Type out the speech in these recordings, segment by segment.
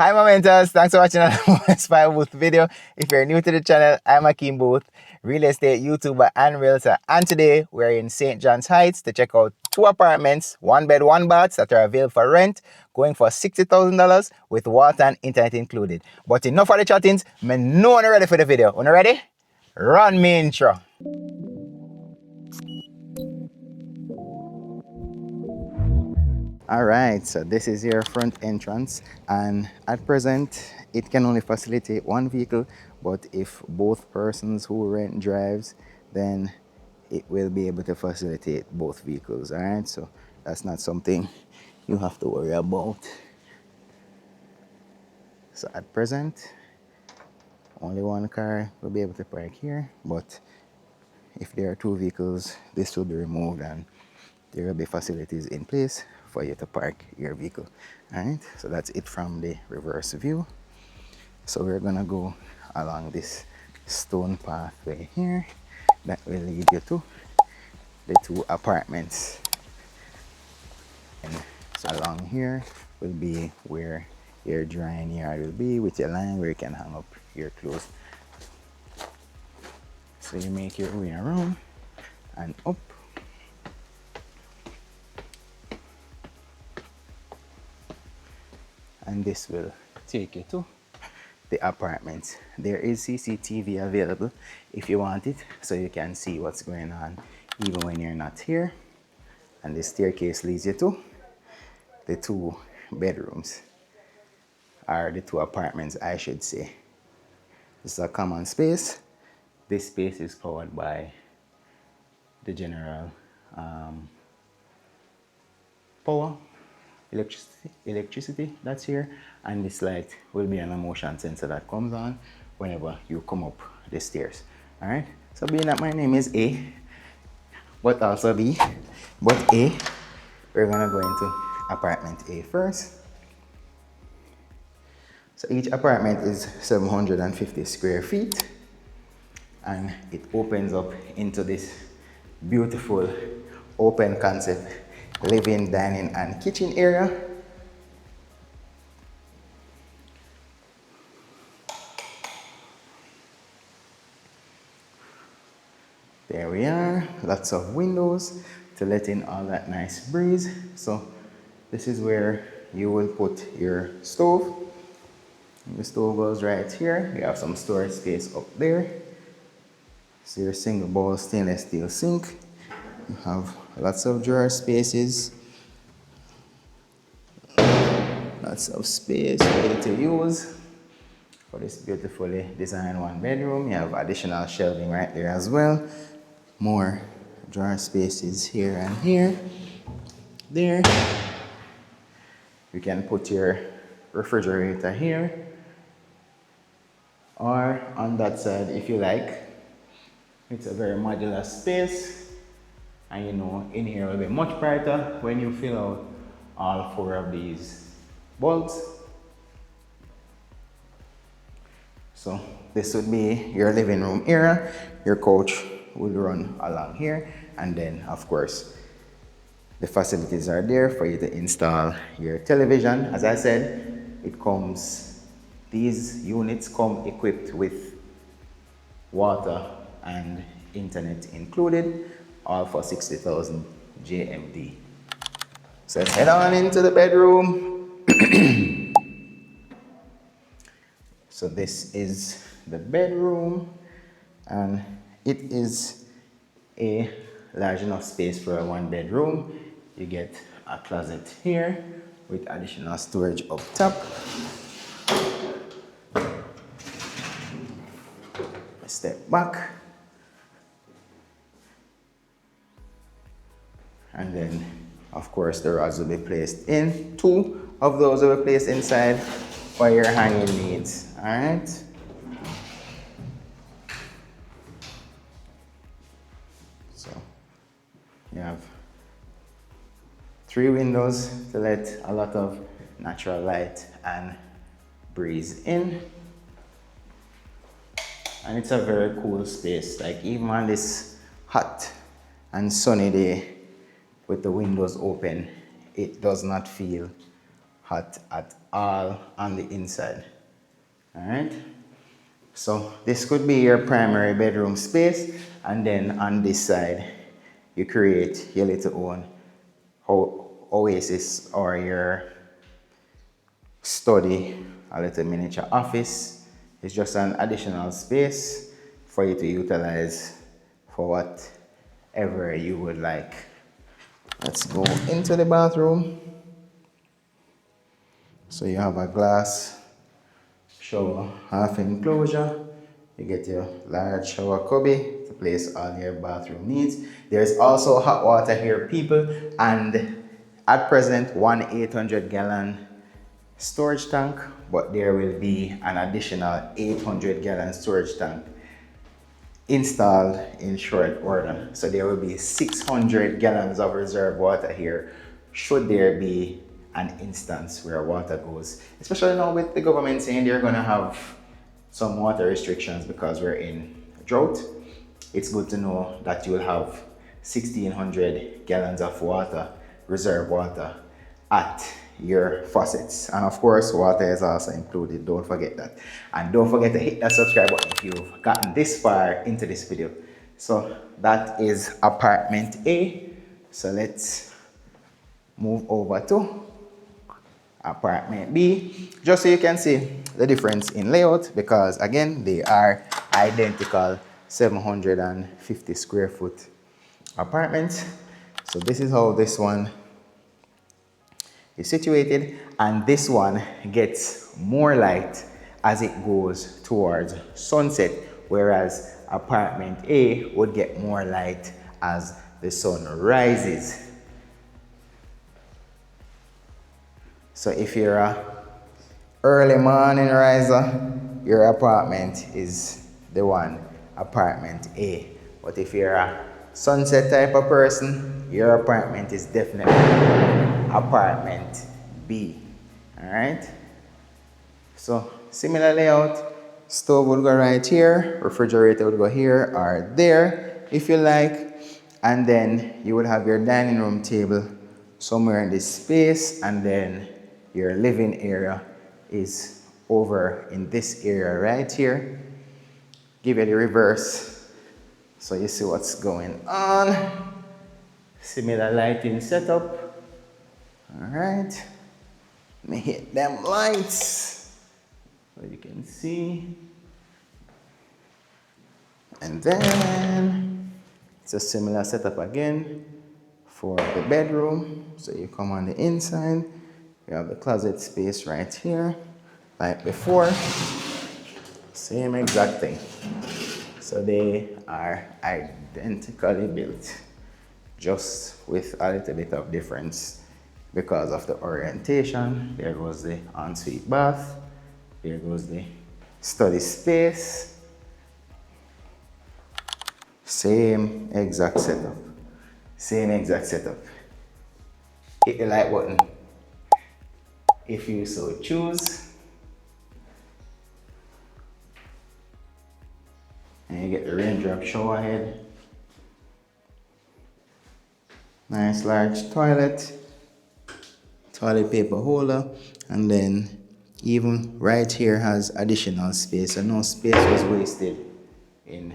Hi Momentous, thanks for watching another Moments by Boothe video. If you're new to the channel, I'm Akeem Boothe, real estate YouTuber and realtor. And today we're in St. John's Heights to check out 2 apartments, 1 bed, 1 bath that are available for rent, going for $60,000 with water and internet included. But enough of the chattings, me know you're ready for the video. Are you ready? Run me intro. Alright, so this is your front entrance, and at present it can only facilitate 1 vehicle, but if both persons who rent drives, then it will be able to facilitate both vehicles. Alright, so that's not something you have to worry about. So at present only 1 car will be able to park here, but if there are 2 vehicles, this will be removed and there will be facilities in place for you to park your vehicle. Alright, so that's it from the reverse view. So we're gonna go along this stone pathway here that will lead you to the 2 apartments. And so along here will be where your drying yard will be, with your line where you can hang up your clothes. So you make your way around and up. And this will take you to the apartments. There is CCTV available if you want it, so you can see what's going on even when you're not here. And the staircase leads you to the 2 bedrooms, or the 2 apartments, I should say. This is a common space. This space is powered by the general power. Electricity that's here, and this light will be an motion sensor that comes on whenever you come up the stairs. All right, so being that my name is A, but also B, but A, we're gonna go into apartment A first. So each apartment is 750 square feet, and it opens up into this beautiful open concept living, dining, and kitchen area. There we are, lots of windows to let in all that nice breeze. So this is where you will put your stove. The stove goes right here. You have some storage space up there. So your single bowl stainless steel sink. You have lots of drawer spaces, lots of space ready to use for this beautifully designed 1 bedroom. You have additional shelving right there as well. More drawer spaces here and here. There. You can put your refrigerator here, or on that side if you like. It's a very modular space. And you know, in here will be much brighter when you fill out all 4 of these bulbs. So this would be your living room area. Your couch will run along here, and then of course the facilities are there for you to install your television. As I said, these units come equipped with water and internet included, all for 60,000 JMD. So let's head on into the bedroom. So this is the bedroom, and it is a large enough space for a 1 bedroom. You get a closet here with additional storage up top. Step back. And then, of course, the rods will be placed in. 2 of those will be placed inside for your hanging needs. All right. So you have 3 windows to let a lot of natural light and breeze in. And it's a very cool space. Like, even on this hot and sunny day with the windows open, it does not feel hot at all on the inside. All right. So this could be your primary bedroom space, and then on this side, you create your little own oasis or your study, a little miniature office. It's just an additional space for you to utilize for whatever you would like. Let's go into the bathroom. So you have a glass shower half enclosure. You get your large shower cubby to place all your bathroom needs. There's also hot water here, people, and at present 1 800-gallon storage tank, but there will be an additional 800-gallon storage tank installed in short order. So there will be 600 gallons of reserve water here should there be an instance where water goes, especially now with the government saying they're going to have some water restrictions because we're in a drought. It's good to know that you'll have 1,600 gallons of water, reserve water, at your faucets. And of course, water is also included. Don't forget that. And don't forget to hit that subscribe button if you've gotten this far into this video. So that is apartment A. So let's move over to apartment B, just so you can see the difference in layout, because again, they are identical 750 square foot apartments. So this is how this one is situated, and this one gets more light as it goes towards sunset, whereas apartment A would get more light as the sun rises. So if you're a early morning riser, your apartment is the one, apartment A. But if you're a sunset type of person, your apartment is definitely apartment B. All right. So similar layout, stove would go right here, refrigerator would go here or there if you like, and then you would have your dining room table somewhere in this space, and then your living area is over in this area right here. Give you the reverse so you see what's going on. Similar lighting setup. All right. Let me hit them lights so you can see. And then it's a similar setup again for the bedroom. So you come on the inside. You have the closet space right here, like before. Same exact thing. So they are identically built, just with a little bit of difference because of the orientation. There goes the ensuite bath. There goes the study space. Same exact setup. Same exact setup. Hit the like button if you so choose. And you get the raindrop shower head. Nice large toilet paper holder, and then even right here has additional space, so no space was wasted in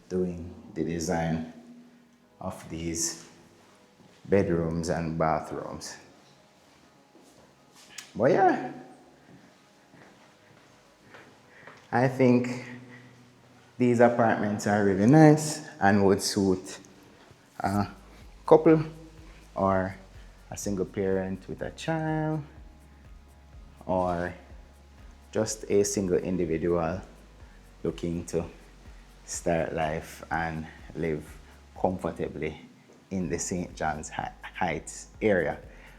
doing the design of these bedrooms and bathrooms. But yeah, I think these apartments are really nice and would suit a couple or a single parent with a child, or just a single individual looking to start life and live comfortably in the St. John's Heights area.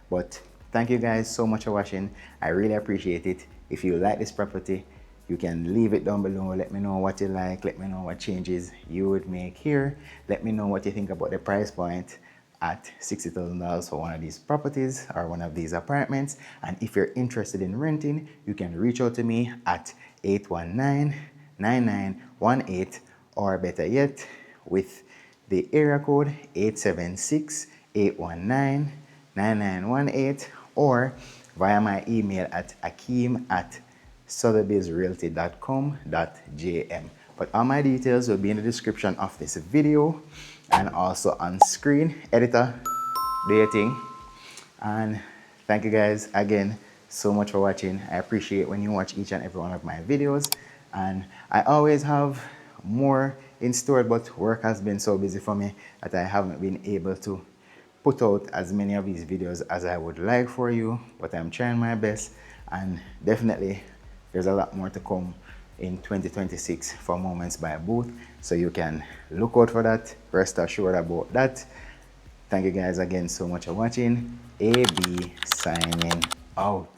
But thank you guys so much for watching. I really appreciate it. If you like this property, you can leave it down below. Let me know what you like. Let me know what changes you would make here. Let me know what you think about the price point at $60,000 for one of these properties or one of these apartments. And if you're interested in renting, you can reach out to me at 819-9918, or better yet, with the area code 876-819-9918, or via my email at akeem@sotheby'srealty.com.jm. But all my details will be in the description of this video and also on screen. Editor, do your thing. And thank you guys again so much for watching. I appreciate when you watch each and every one of my videos, and I always have more in store, but work has been so busy for me that I haven't been able to put out as many of these videos as I would like for you, but I'm trying my best, and definitely there's a lot more to come in 2026 for Moments by Boothe, so you can look out for that. Rest assured about that. Thank you guys again so much for watching. AB signing out.